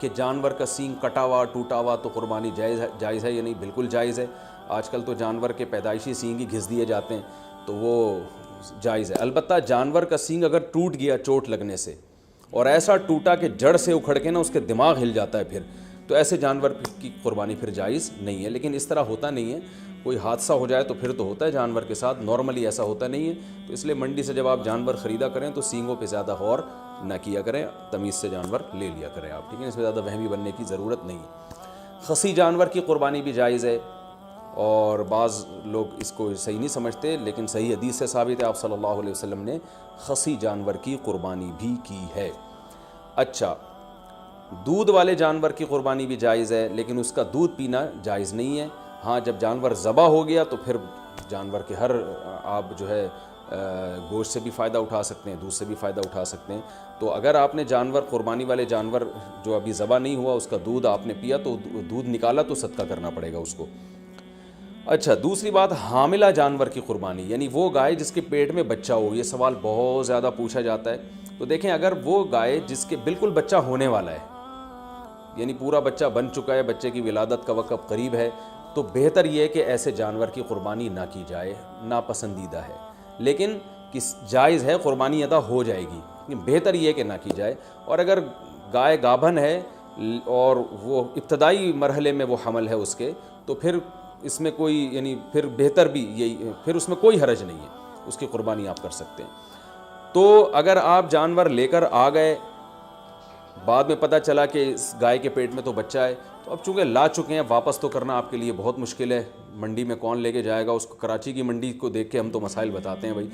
کہ جانور کا سینگ کٹا ہوا ٹوٹا ہوا تو قربانی جائز ہے یا نہیں؟ بالکل جائز ہے. آج کل تو جانور کے پیدائشی سینگ ہی گھس دیے جاتے ہیں تو وہ جائز ہے. البتہ جانور کا سینگ اگر ٹوٹ گیا چوٹ لگنے سے اور ایسا ٹوٹا کہ جڑ سے اکھڑ کے نا اس کے دماغ ہل جاتا ہے پھر، تو ایسے جانور کی قربانی پھر جائز نہیں ہے. لیکن اس طرح ہوتا نہیں ہے، کوئی حادثہ ہو جائے تو پھر تو ہوتا ہے جانور کے ساتھ، نارملی ایسا ہوتا نہیں ہے. تو اس لیے منڈی سے جب آپ جانور خریدا کریں تو سینگوں پہ زیادہ غور نہ کیا کریں، تمیز سے جانور لے لیا کریں آپ، ٹھیک ہے؟ اس میں زیادہ وہمی بننے کی ضرورت نہیں ہے. خصی جانور کی قربانی بھی جائز ہے، اور بعض لوگ اس کو صحیح نہیں سمجھتے، لیکن صحیح حدیث سے ثابت ہے آپ صلی اللہ علیہ وسلم نے خصی جانور کی قربانی بھی کی ہے. اچھا، دودھ والے جانور کی قربانی بھی جائز ہے، لیکن اس کا دودھ پینا جائز نہیں ہے. ہاں جب جانور ذبح ہو گیا تو پھر جانور کے ہر آپ جو ہے گوشت سے بھی فائدہ اٹھا سکتے ہیں، دودھ سے بھی فائدہ اٹھا سکتے ہیں. تو اگر آپ نے جانور قربانی والے جانور جو ابھی ذبح نہیں ہوا اس کا دودھ آپ نے پیا تو دودھ نکالا تو صدقہ کرنا پڑے گا اس کو. اچھا، دوسری بات حاملہ جانور کی قربانی، یعنی وہ گائے جس کے پیٹ میں بچہ ہو. یہ سوال بہت زیادہ پوچھا جاتا ہے. تو دیکھیں، اگر وہ گائے جس کے بالکل بچہ ہونے والا ہے، یعنی پورا بچہ بن چکا ہے، بچے کی ولادت کا وقت قریب ہے، تو بہتر یہ ہے کہ ایسے جانور کی قربانی نہ کی جائے، ناپسندیدہ ہے. لیکن جائز ہے، قربانی ادا ہو جائے گی، لیکن بہتر یہ ہے کہ نہ کی جائے. اور اگر گائے گابھن ہے اور وہ ابتدائی مرحلے میں وہ حمل ہے اس کے، تو پھر اس میں کوئی یعنی پھر بہتر بھی یہی، پھر اس میں کوئی حرج نہیں ہے، اس کی قربانی آپ کر سکتے ہیں. تو اگر آپ جانور لے کر آ گئے، بعد میں پتہ چلا کہ اس گائے کے پیٹ میں تو بچہ ہے، تو اب چونکہ لا چکے ہیں، واپس تو کرنا آپ کے لیے بہت مشکل ہے. منڈی میں کون لے کے جائے گا اس کو؟ کراچی کی منڈی کو دیکھ کے ہم تو مسائل بتاتے ہیں بھائی.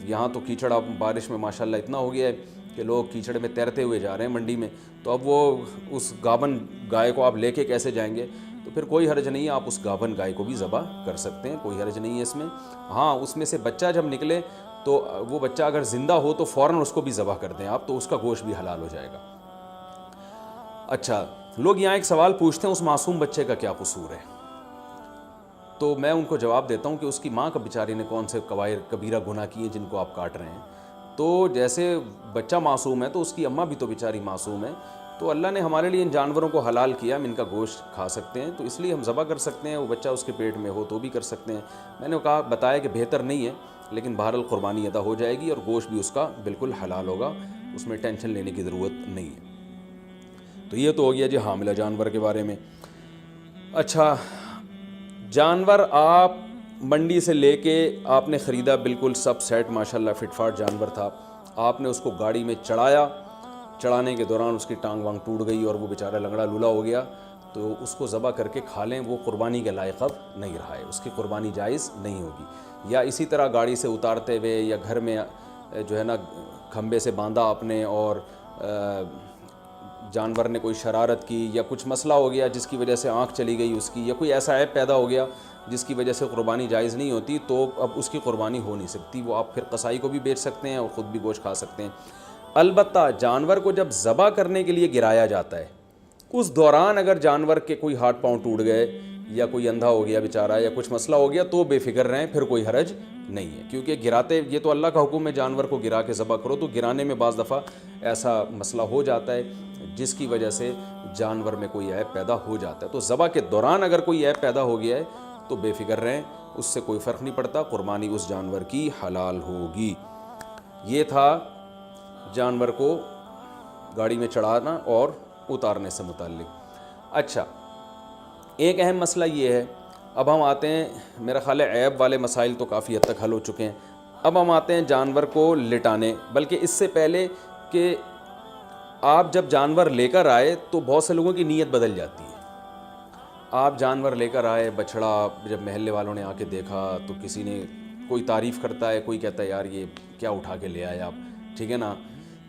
یہاں تو کیچڑ اب بارش میں ماشاءاللہ اتنا ہو گیا ہے کہ لوگ کیچڑ میں تیرتے ہوئے جا رہے ہیں منڈی میں. تو اب وہ اس گابن گائے کو آپ لے کے کیسے جائیں گے؟ تو پھر کوئی حرج نہیں ہے، آپ اس گابن گائے کو بھی ذبح کر سکتے ہیں، کوئی حرج نہیں ہے اس میں. ہاں، اس میں سے بچہ جب نکلے تو وہ بچہ اگر زندہ ہو تو فوراً اس کو بھی ذبح کر دیں آپ، تو اس کا گوشت بھی حلال ہو جائے گا. اچھا، لوگ یہاں ایک سوال پوچھتے ہیں اس معصوم بچے کا کیا قصور ہے؟ تو میں ان کو جواب دیتا ہوں کہ اس کی ماں کا بیچاری نے کون سے کبیرہ گناہ کیے جن کو آپ کاٹ رہے ہیں. تو جیسے بچہ معصوم ہے تو اس کی اماں بھی تو بیچاری معصوم ہے. تو اللہ نے ہمارے لیے ان جانوروں کو حلال کیا، ہم ان کا گوشت کھا سکتے ہیں، تو اس لیے ہم ذبح کر سکتے ہیں. وہ بچہ اس کے پیٹ میں ہو تو بھی کر سکتے ہیں. میں نے بتایا کہ بہتر نہیں ہے، لیکن بہرحال قربانی ادا ہو جائے گی اور گوشت بھی اس کا بالکل حلال ہوگا، اس میں ٹینشن لینے کی ضرورت نہیں ہے. تو یہ تو ہو گیا جی حاملہ جانور کے بارے میں. اچھا، جانور آپ منڈی سے لے کے آپ نے خریدا، بالکل سب سیٹ ماشاءاللہ فٹ فاٹ جانور تھا. آپ نے اس کو گاڑی میں چڑھایا، چڑھانے کے دوران اس کی ٹانگ وانگ ٹوٹ گئی اور وہ بیچارہ لنگڑا لولا ہو گیا، تو اس کو ذبح کر کے کھا لیں، وہ قربانی کے لائق اب نہیں رہا ہے، اس کی قربانی جائز نہیں ہوگی. یا اسی طرح گاڑی سے اتارتے ہوئے یا گھر میں جو ہے نا کھمبے سے باندھا آپ نے اور جانور نے کوئی شرارت کی یا کچھ مسئلہ ہو گیا جس کی وجہ سے آنکھ چلی گئی اس کی، یا کوئی ایسا عیب پیدا ہو گیا جس کی وجہ سے قربانی جائز نہیں ہوتی، تو اب اس کی قربانی ہو نہیں سکتی. وہ آپ پھر قصائی کو بھی بیچ سکتے ہیں اور خود بھی گوشت کھا سکتے ہیں. البتہ جانور کو جب ذبح کرنے کے لیے گرایا جاتا ہے، اس دوران اگر جانور کے کوئی ہاتھ پاؤں ٹوٹ گئے یا کوئی اندھا ہو گیا بیچارہ یا کچھ مسئلہ ہو گیا تو بے فکر رہیں، پھر کوئی حرج نہیں ہے. کیونکہ گراتے، یہ تو اللہ کا حکم ہے جانور کو گرا کے ذبح کرو، تو گرانے میں بعض دفعہ ایسا مسئلہ ہو جاتا ہے جس کی وجہ سے جانور میں کوئی عیب پیدا ہو جاتا ہے. تو ذبح کے دوران اگر کوئی عیب پیدا ہو گیا ہے تو بے فکر رہیں، اس سے کوئی فرق نہیں پڑتا، قربانی اس جانور کی حلال ہوگی. یہ تھا جانور کو گاڑی میں چڑھانا اور اتارنے سے متعلق. اچھا، ایک اہم مسئلہ یہ ہے، اب ہم آتے ہیں، میرا خیال ہے عیب والے مسائل تو کافی حد تک حل ہو چکے ہیں. اب ہم آتے ہیں جانور کو لٹانے. بلکہ اس سے پہلے کہ آپ جب جانور لے کر آئے تو بہت سے لوگوں کی نیت بدل جاتی ہے. آپ جانور لے کر آئے، بچھڑا، جب محلے والوں نے آ کے دیکھا تو کسی نے کوئی تعریف کرتا ہے، کوئی کہتا ہے یار یہ کیا اٹھا کے لے آئے آپ، ٹھیک ہے نا.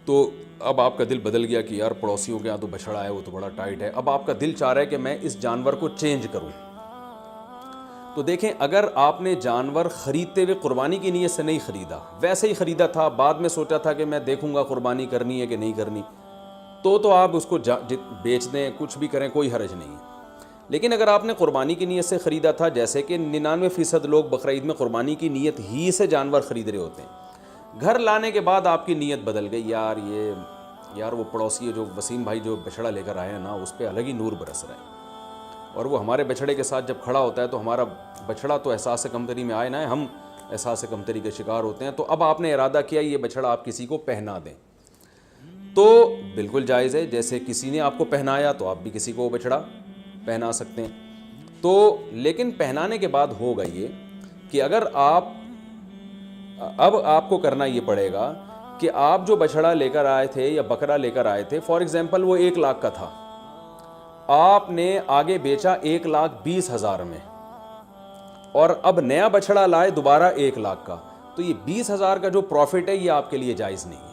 تو اب آپ کا دل بدل گیا کہ یار پڑوسیوں کے یہاں تو بچھڑا ہے، وہ تو بڑا ٹائٹ ہے. اب آپ کا دل چاہ رہا ہے کہ میں اس جانور کو چینج کروں. تو دیکھیں، اگر آپ نے جانور خریدتے ہوئے قربانی کی نیت سے نہیں خریدا، ویسے ہی خریدا تھا، بعد میں سوچا تھا کہ میں دیکھوں گا قربانی کرنی ہے کہ نہیں کرنی، تو آپ اس کو بیچ دیں، کچھ بھی کریں، کوئی حرج نہیں ہے. لیکن اگر آپ نے قربانی کی نیت سے خریدا تھا، جیسے کہ 99% لوگ بقرعید میں قربانی کی نیت ہی سے جانور خرید رہے ہوتے ہیں، گھر لانے کے بعد آپ کی نیت بدل گئی، یار یہ یار وہ پڑوسی جو وسیم بھائی جو بچھڑا لے کر آئے ہیں نا, اس پہ الگ ہی نور برس رہا ہے, اور وہ ہمارے بچھڑے کے ساتھ جب کھڑا ہوتا ہے تو ہمارا بچھڑا تو احساس کمتری میں آئے نہ, ہم احساس کمتری کے شکار ہوتے ہیں. تو اب آپ نے ارادہ کیا یہ بچھڑا آپ کسی کو پہنا دیں, تو بالکل جائز ہے. جیسے کسی نے آپ کو پہنایا تو آپ بھی کسی کو وہ بچھڑا پہنا سکتے ہیں. تو لیکن پہنانے کے بعد ہوگا یہ کہ اگر اب آپ کو کرنا یہ پڑے گا کہ آپ جو بچھڑا لے کر آئے تھے یا بکرا لے کر آئے تھے, فار ایگزامپل وہ 1 لاکھ کا تھا, آپ نے آگے بیچا 1,20,000 میں, اور اب نیا بچھڑا لائے دوبارہ 1 لاکھ کا, تو یہ 20,000 کا جو پروفٹ ہے یہ آپ کے لیے جائز نہیں ہے,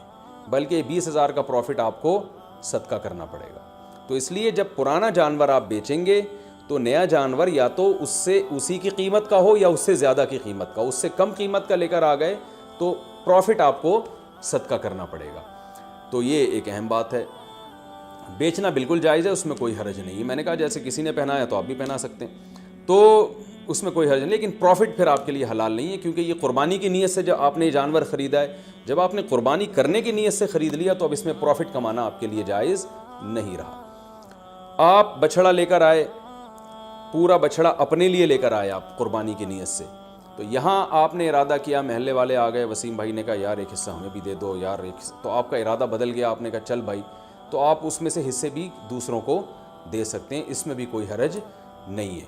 بلکہ یہ 20,000 کا پروفٹ آپ کو صدقہ کرنا پڑے گا. تو اس لیے جب پرانا جانور آپ بیچیں گے تو نیا جانور یا تو اس سے اسی کی قیمت کا ہو یا اس سے زیادہ کی قیمت کا, اس سے کم قیمت کا لے کر آ گئے تو پروفٹ آپ کو صدقہ کرنا پڑے گا. تو یہ ایک اہم بات ہے. بیچنا بالکل جائز ہے, اس میں کوئی حرج نہیں ہے. میں نے کہا جیسے کسی نے پہنایا تو آپ بھی پہنا سکتے ہیں, تو اس میں کوئی حرج نہیں, لیکن پروفٹ پھر آپ کے لیے حلال نہیں ہے, کیونکہ یہ قربانی کی نیت سے جب آپ نے یہ جانور خریدا ہے, جب آپ نے قربانی کرنے کی نیت سے خرید لیا تو اب اس میں پروفٹ کمانا آپ کے لیے جائز نہیں رہا. آپ بچھڑا لے کر آئے, پورا بچھڑا اپنے لیے لے کر آئے آپ قربانی کی نیت سے, تو یہاں آپ نے ارادہ کیا, محلے والے آ گئے, وسیم بھائی نے کہا یار ایک حصہ ہمیں بھی دے دو یار ایک حصہ, تو آپ کا ارادہ بدل گیا, آپ نے کہا چل بھائی, تو آپ اس میں سے حصے بھی دوسروں کو دے سکتے ہیں, اس میں بھی کوئی حرج نہیں ہے.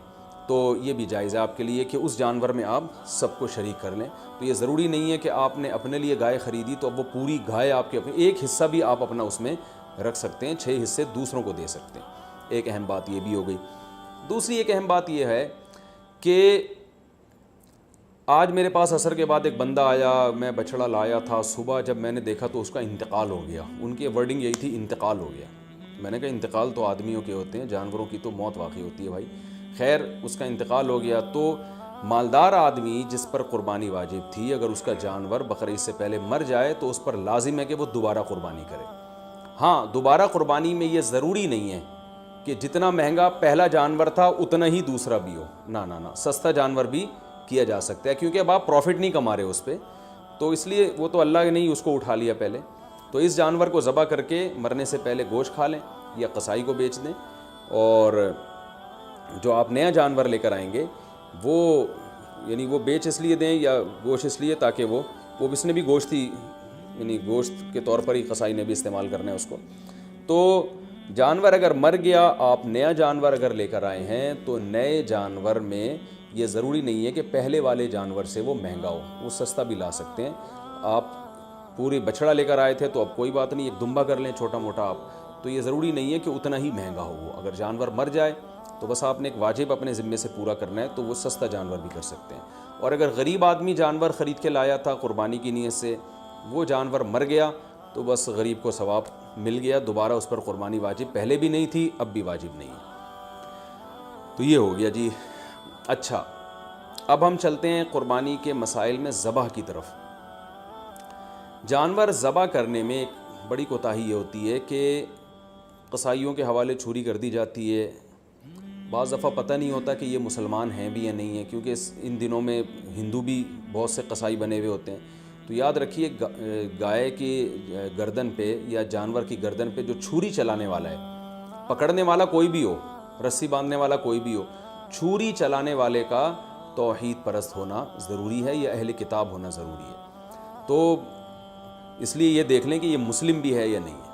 تو یہ بھی جائز ہے آپ کے لیے کہ اس جانور میں آپ سب کو شریک کر لیں. تو یہ ضروری نہیں ہے کہ آپ نے اپنے لیے گائے خریدی تو اب وہ پوری گائے آپ کے اپنے, ایک حصہ بھی آپ اپنا اس میں رکھ سکتے ہیں, 6 حصے دوسروں کو دے سکتے ہیں. ایک اہم بات یہ بھی ہو گئی. دوسری ایک اہم بات یہ ہے کہ آج میرے پاس عصر کے بعد ایک بندہ آیا, میں بچھڑا لایا تھا, صبح جب میں نے دیکھا تو اس کا انتقال ہو گیا. ان کی ورڈنگ یہی تھی, انتقال ہو گیا. میں نے کہا انتقال تو آدمیوں کے ہوتے ہیں, جانوروں کی تو موت واقع ہوتی ہے بھائی. خیر اس کا انتقال ہو گیا, تو مالدار آدمی جس پر قربانی واجب تھی, اگر اس کا جانور بقرعید سے پہلے مر جائے تو اس پر لازم ہے کہ وہ دوبارہ قربانی کرے. ہاں دوبارہ قربانی میں یہ ضروری نہیں ہے کہ جتنا مہنگا پہلا جانور تھا اتنا ہی دوسرا بھی ہو, نہ سستا جانور بھی کیا جا سکتا ہے, کیونکہ اب آپ پروفٹ نہیں کما رہے اس پہ, تو اس لیے وہ تو اللہ نے اس کو اٹھا لیا پہلے. تو اس جانور کو ذبح کر کے مرنے سے پہلے گوشت کھا لیں یا قصائی کو بیچ دیں, اور جو آپ نیا جانور لے کر آئیں گے وہ یعنی وہ بیچ اس لیے دیں یا گوشت اس لیے تاکہ وہ اس نے بھی گوشت ہی یعنی گوشت کے طور پر ہی قصائی نے بھی استعمال کرنا ہے اس کو. تو جانور اگر مر گیا, آپ نیا جانور اگر لے کر آئے ہیں تو نئے جانور میں یہ ضروری نہیں ہے کہ پہلے والے جانور سے وہ مہنگا ہو, وہ سستا بھی لا سکتے ہیں. آپ پوری بچھڑا لے کر آئے تھے تو اب کوئی بات نہیں, ایک دمبا کر لیں چھوٹا موٹا آپ, تو یہ ضروری نہیں ہے کہ اتنا ہی مہنگا ہو وہ. اگر جانور مر جائے تو بس آپ نے ایک واجب اپنے ذمے سے پورا کرنا ہے, تو وہ سستا جانور بھی کر سکتے ہیں. اور اگر غریب آدمی جانور خرید کے لایا تھا قربانی کی نیت سے, وہ جانور مر گیا تو بس غریب کو ثواب مل گیا, دوبارہ اس پر قربانی واجب پہلے بھی نہیں تھی اب بھی واجب نہیں ہے. تو یہ ہو گیا جی. اچھا اب ہم چلتے ہیں قربانی کے مسائل میں ذبح کی طرف. جانور ذبح کرنے میں ایک بڑی کوتاہی یہ ہوتی ہے کہ قصائیوں کے حوالے چھری کر دی جاتی ہے. بعض دفعہ پتہ نہیں ہوتا کہ یہ مسلمان ہیں بھی یا نہیں ہیں, کیونکہ ان دنوں میں ہندو بھی بہت سے قصائی بنے ہوئے ہوتے ہیں. تو یاد رکھیے گائے کی گردن پہ یا جانور کی گردن پہ جو چھری چلانے والا ہے, پکڑنے والا کوئی بھی ہو, رسی باندھنے والا کوئی بھی ہو, چھری چلانے والے کا توحید پرست ہونا ضروری ہے یا اہل کتاب ہونا ضروری ہے. تو اس لیے یہ دیکھ لیں کہ یہ مسلم بھی ہے یا نہیں ہے.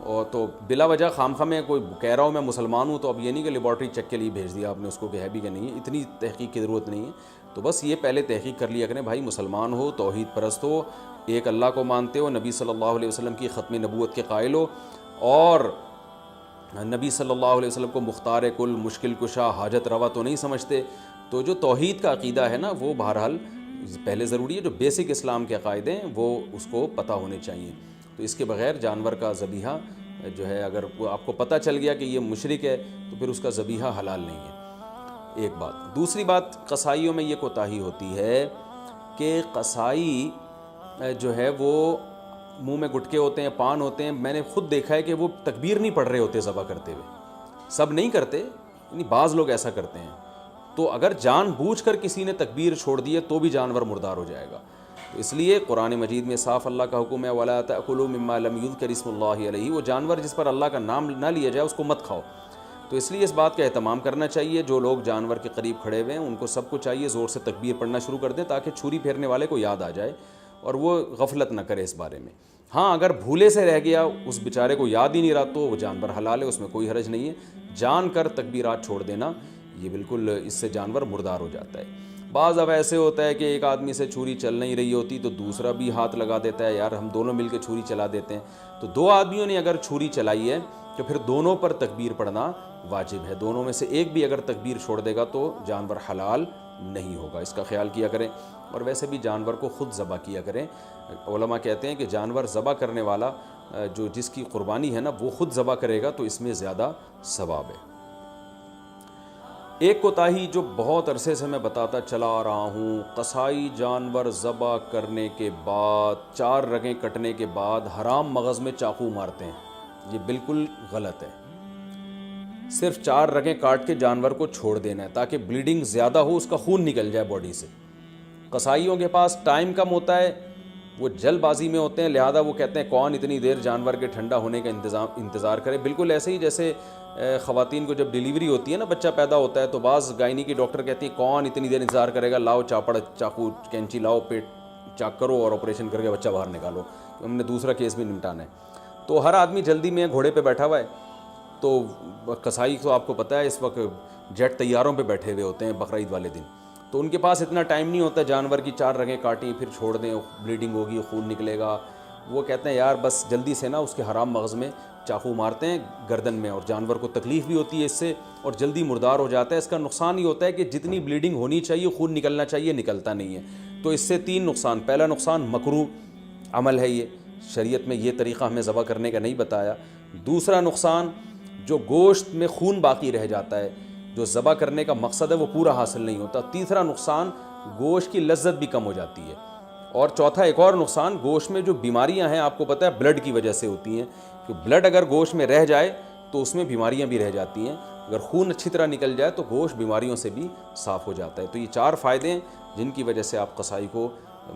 اور تو بلا وجہ خامخواہ میں کوئی کہہ رہا ہوں میں مسلمان ہوں تو اب یہ نہیں کہ لیبارٹری چیک کے لیے بھیج دیا آپ نے اس کو کہ ہے بھی کہ نہیں ہے, اتنی تحقیق کی ضرورت نہیں ہے. تو بس یہ پہلے تحقیق کر لیا کریں بھائی, مسلمان ہو, توحید پرست ہو, ایک اللہ کو مانتے ہو, نبی صلی اللہ علیہ وسلم کی ختم نبوت کے قائل ہو, اور نبی صلی اللہ علیہ وسلم کو مختار کل, مشکل کشا, حاجت روا تو نہیں سمجھتے. تو جو توحید کا عقیدہ ہے نا وہ بہرحال پہلے ضروری ہے, جو بیسک اسلام کے عقائد ہیں وہ اس کو پتہ ہونے چاہیے. تو اس کے بغیر جانور کا ذبیحہ جو ہے اگر آپ کو پتہ چل گیا کہ یہ مشرک ہے تو پھر اس کا ذبیحہ حلال نہیں ہے. ایک بات. دوسری بات, قصائیوں میں یہ کوتاہی ہوتی ہے کہ قصائی جو ہے وہ منہ میں گٹکے ہوتے ہیں, پان ہوتے ہیں, میں نے خود دیکھا ہے کہ وہ تکبیر نہیں پڑھ رہے ہوتے ذبح کرتے ہوئے. سب نہیں کرتے, یعنی بعض لوگ ایسا کرتے ہیں. تو اگر جان بوجھ کر کسی نے تکبیر چھوڑ دی ہے تو بھی جانور مردار ہو جائے گا. تو اس لیے قرآن مجید میں صاف اللہ کا حکم ہے وَلَا تَأْكُلُوا مِمَّا لَمْ يُذْكَرِ اسْمُ اللَّهِ عَلَيْهِ، وہ جانور جس پر اللہ کا نام نہ لیا جائے اس کو مت کھاؤ۔ تو اس لیے اس بات کا اہتمام کرنا چاہیے، جو لوگ جانور کے قریب کھڑے ہوئے ہیں ان کو سب کو چاہیے زور سے تکبیر پڑھنا شروع کر دیں تاکہ چھری پھیرنے والے کو یاد آ جائے اور وہ غفلت نہ کرے اس بارے میں۔ ہاں اگر بھولے سے رہ گیا، اس بیچارے کو یاد ہی نہیں رہا، تو وہ جانور حلال ہے، اس میں کوئی حرج نہیں ہے۔ جان کر تکبیرات چھوڑ دینا یہ بالکل اس سے جانور مردار ہو جاتا ہے۔ بعض اب ایسے ہوتا ہے کہ ایک آدمی سے چھری چل نہیں رہی ہوتی تو دوسرا بھی ہاتھ لگا دیتا ہے، یار ہم دونوں مل کے چھری چلا دیتے ہیں۔ تو دو آدمیوں نے اگر چھری چلائی ہے تو پھر دونوں پر تکبیر پڑھنا واجب ہے، دونوں میں سے ایک بھی اگر تکبیر چھوڑ دے گا تو جانور حلال نہیں ہوگا، اس کا خیال کیا کریں۔ اور ویسے بھی جانور کو خود ذبح کیا کریں۔ علماء کہتے ہیں کہ جانور ذبح کرنے والا جو جس کی قربانی ہے نا وہ خود ذبح کرے گا تو اس میں زیادہ ثواب ہے۔ ایک کوتاہی جو بہت عرصے سے میں بتاتا چلا آ رہا ہوں، قصائی جانور ذبح کرنے کے بعد 4 رگیں کٹنے کے بعد حرام مغز میں چاقو مارتے ہیں، یہ بالکل غلط ہے۔ صرف 4 رگیں کاٹ کے جانور کو چھوڑ دینا ہے تاکہ بلیڈنگ زیادہ ہو، اس کا خون نکل جائے باڈی سے۔ قصائیوں کے پاس ٹائم کم ہوتا ہے، وہ جلد بازی میں ہوتے ہیں، لہذا وہ کہتے ہیں کون اتنی دیر جانور کے ٹھنڈا ہونے کا انتظار کرے۔ بالکل ایسے ہی جیسے خواتین کو جب ڈیلیوری ہوتی ہے نا، بچہ پیدا ہوتا ہے تو بعض گائنی کی ڈاکٹر کہتی ہیں کون اتنی دیر انتظار کرے گا، لاؤ چاپڑ چاقو کینچی لاؤ، پیٹ چاک کرو اور آپریشن کر کے بچہ باہر نکالو، ہم نے دوسرا کیس بھی نمٹانا ہے۔ تو ہر آدمی جلدی میں گھوڑے پہ بیٹھا ہوا ہے، تو قصائی تو آپ کو پتہ ہے اس وقت جیٹ طیاروں پہ بیٹھے ہوئے ہوتے ہیں بقرعید والے دن، تو ان کے پاس اتنا ٹائم نہیں ہوتا جانور کی 4 رگیں کاٹیں پھر چھوڑ دیں، بلیڈنگ ہوگی، خون نکلے گا۔ وہ کہتے ہیں یار بس جلدی سے نا اس کے حرام مغز میں چاقو مارتے ہیں گردن میں، اور جانور کو تکلیف بھی ہوتی ہے اس سے اور جلدی مردار ہو جاتا ہے۔ اس کا نقصان یہ ہوتا ہے کہ جتنی بلیڈنگ ہونی چاہیے، خون نکلنا چاہیے، نکلتا نہیں ہے۔ تو اس سے 3 نقصان، پہلا نقصان مکروہ عمل ہے، یہ شریعت میں یہ طریقہ ہمیں ذبح کرنے کا نہیں بتایا۔ دوسرا نقصان، جو گوشت میں خون باقی رہ جاتا ہے، جو ذبح کرنے کا مقصد ہے وہ پورا حاصل نہیں ہوتا۔ تیسرا نقصان، گوشت کی لذت بھی کم ہو جاتی ہے۔ اور چوتھا ایک اور نقصان، گوشت میں جو بیماریاں ہیں آپ کو پتہ ہے بلڈ کی وجہ سے ہوتی ہیں، کہ بلڈ اگر گوشت میں رہ جائے تو اس میں بیماریاں بھی رہ جاتی ہیں، اگر خون اچھی طرح نکل جائے تو گوشت بیماریوں سے بھی صاف ہو جاتا ہے۔ تو یہ 4 فائدے ہیں جن کی وجہ سے آپ قصائی کو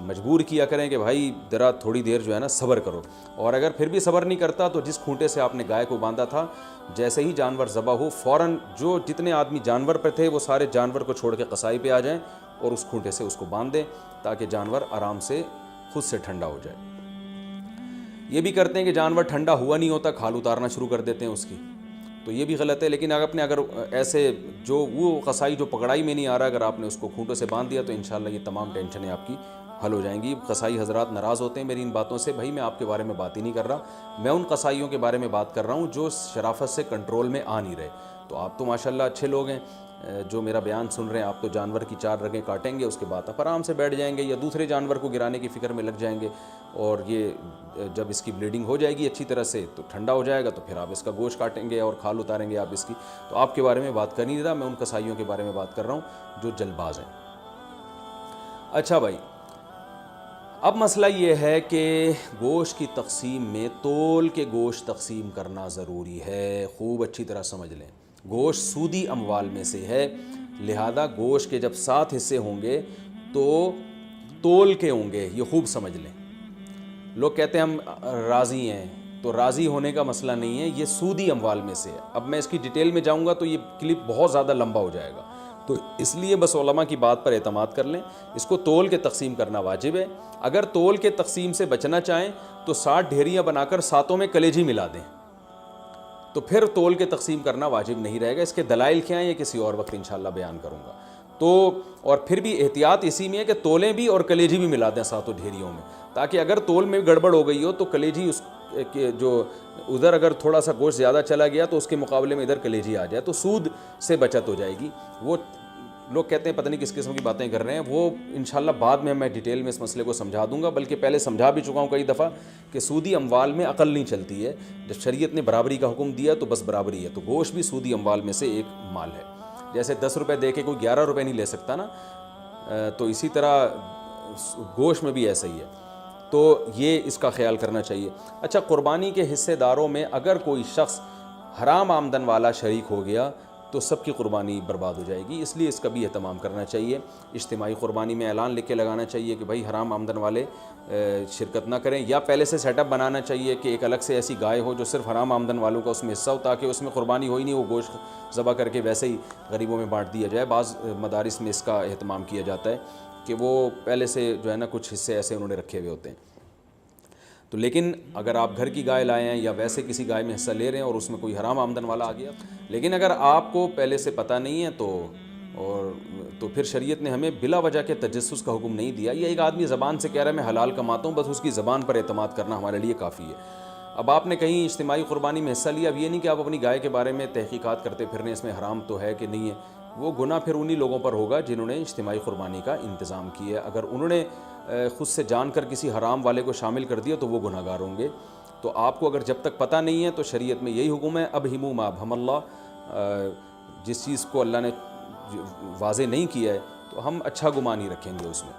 مجبور کیا کریں کہ بھائی ذرا تھوڑی دیر جو ہے نا صبر کرو، اور اگر پھر بھی صبر نہیں کرتا تو جس کھونٹے سے آپ نے گائے کو باندھا تھا، جیسے ہی جانور ذبح ہو فوراً جو جتنے آدمی جانور پہ تھے وہ سارے جانور کو چھوڑ کے قصائی پہ آ جائیں اور اس کھونٹے سے اس کو باندھ دیں تاکہ جانور آرام سے خود سے ٹھنڈا ہو جائے۔ یہ بھی کرتے ہیں کہ جانور ٹھنڈا ہوا نہیں ہوتا کھال اتارنا شروع کر دیتے ہیں اس کی، تو یہ بھی غلط ہے۔ لیکن اگر ایسے جو وہ قصائی جو پکڑائی میں نہیں آ رہا، اگر آپ نے اس کو کھونٹوں سے باندھ دیا تو انشاءاللہ یہ تمام ٹینشنیں آپ کی حل ہو جائیں گی۔ قصائی حضرات ناراض ہوتے ہیں میری ان باتوں سے، بھائی میں آپ کے بارے میں بات ہی نہیں کر رہا، میں ان قصائیوں کے بارے میں بات کر رہا ہوں جو شرافت سے کنٹرول میں آ نہیں رہے۔ تو آپ تو ماشاءاللہ اچھے لوگ ہیں جو میرا بیان سن رہے ہیں، آپ تو جانور کی 4 رگیں کاٹیں گے، اس کے بعد آپ آرام سے بیٹھ جائیں گے یا دوسرے جانور کو گرانے کی فکر میں لگ جائیں گے، اور یہ جب اس کی بلیڈنگ ہو جائے گی اچھی طرح سے تو ٹھنڈا ہو جائے گا تو پھر آپ اس کا گوشت کاٹیں گے اور کھال اتاریں گے آپ اس کی۔ تو آپ کے بارے میں بات کر نہیں رہا، میں ان قصائیوں کے بارے میں بات کر رہا ہوں جو جلد باز ہیں۔ اچھا بھائی، اب مسئلہ یہ ہے کہ گوشت کی تقسیم میں تول کے گوشت تقسیم کرنا ضروری ہے، خوب اچھی طرح سمجھ لیں۔ گوشت سودی اموال میں سے ہے، لہذا گوشت کے جب 7 حصے ہوں گے تو تول کے ہوں گے، یہ خوب سمجھ لیں۔ لوگ کہتے ہیں ہم راضی ہیں، تو راضی ہونے کا مسئلہ نہیں ہے، یہ سودی اموال میں سے ہے۔ اب میں اس کی ڈیٹیل میں جاؤں گا تو یہ کلپ بہت زیادہ لمبا ہو جائے گا، تو اس لیے بس علماء کی بات پر اعتماد کر لیں، اس کو تول کے تقسیم کرنا واجب ہے۔ اگر تول کے تقسیم سے بچنا چاہیں تو 60 ڈھیریاں بنا کر 7 میں کلیجی ملا دیں، تو پھر تول کے تقسیم کرنا واجب نہیں رہے گا۔ اس کے دلائل کیا ہیں یہ کسی اور وقت انشاءاللہ بیان کروں گا۔ تو اور پھر بھی احتیاط اسی میں ہے کہ تولیں بھی اور کلیجی بھی ملا دیں 7 ڈھیریوں میں، تاکہ اگر تول میں گڑبڑ ہو گئی ہو تو کلیجی اس کے جو ادھر اگر تھوڑا سا گوشت زیادہ چلا گیا تو اس کے مقابلے میں ادھر کلیجی آ جائے تو سود سے بچت ہو جائے گی۔ وہ لوگ کہتے ہیں پتہ نہیں کس قسم کی باتیں کر رہے ہیں، وہ انشاءاللہ بعد میں ڈیٹیل میں اس مسئلے کو سمجھا دوں گا، بلکہ پہلے سمجھا بھی چکا ہوں کئی دفعہ کہ سودی اموال میں عقل نہیں چلتی ہے۔ جب شریعت نے برابری کا حکم دیا تو بس برابری ہے، تو گوشت بھی سودی اموال میں سے ایک مال ہے۔ جیسے 10 روپے دے کے کوئی 11 روپے نہیں لے سکتا نا، تو اسی طرح گوشت میں بھی ایسا ہی ہے، تو یہ اس کا خیال کرنا چاہیے۔ اچھا، قربانی کے حصے داروں میں اگر کوئی شخص حرام آمدن والا شریک ہو گیا تو تو سب کی قربانی برباد ہو جائے گی. اس لیے اس کا بھی اہتمام کرنا چاہیے. اجتماعی قربانی میں اعلان لکھ کے لگانا چاہیے کہ بھائی حرام آمدن والے شرکت نہ کریں, یا پہلے سے سیٹ اپ بنانا چاہیے کہ ایک الگ سے ایسی گائے ہو جو صرف حرام آمدن والوں کا اس میں حصہ ہو, تاکہ اس میں قربانی ہو ہی نہیں, وہ گوشت ذبح کر کے ویسے ہی غریبوں میں بانٹ دیا جائے. بعض مدارس میں اس کا اہتمام کیا جاتا ہے کہ وہ پہلے سے جو ہے نا کچھ حصے ایسے انہوں نے رکھے ہوئے ہوتے ہیں. تو لیکن اگر آپ گھر کی گائے لائے ہیں یا ویسے کسی گائے میں حصہ لے رہے ہیں اور اس میں کوئی حرام آمدن والا آ گیا, لیکن اگر آپ کو پہلے سے پتہ نہیں ہے تو پھر شریعت نے ہمیں بلا وجہ کے تجسس کا حکم نہیں دیا. یہ ایک آدمی زبان سے کہہ رہا ہے میں حلال کماتا ہوں, بس اس کی زبان پر اعتماد کرنا ہمارے لیے کافی ہے. اب آپ نے کہیں اجتماعی قربانی میں حصہ لیا, اب یہ نہیں کہ آپ اپنی گائے کے بارے میں تحقیقات کرتے پھر رہے ہیں اس میں حرام تو ہے کہ نہیں ہے. وہ گناہ پھر انہی لوگوں پر ہوگا جنہوں نے اجتماعی قربانی کا انتظام کیا ہے. اگر انہوں نے خود سے جان کر کسی حرام والے کو شامل کر دیا تو وہ گناہ گار ہوں گے. تو آپ کو اگر جب تک پتہ نہیں ہے تو شریعت میں یہی حکم ہے, ابہموا ما ابہم اللہ, جس چیز کو اللہ نے واضح نہیں کیا ہے تو ہم اچھا گمان ہی رکھیں گے اس میں.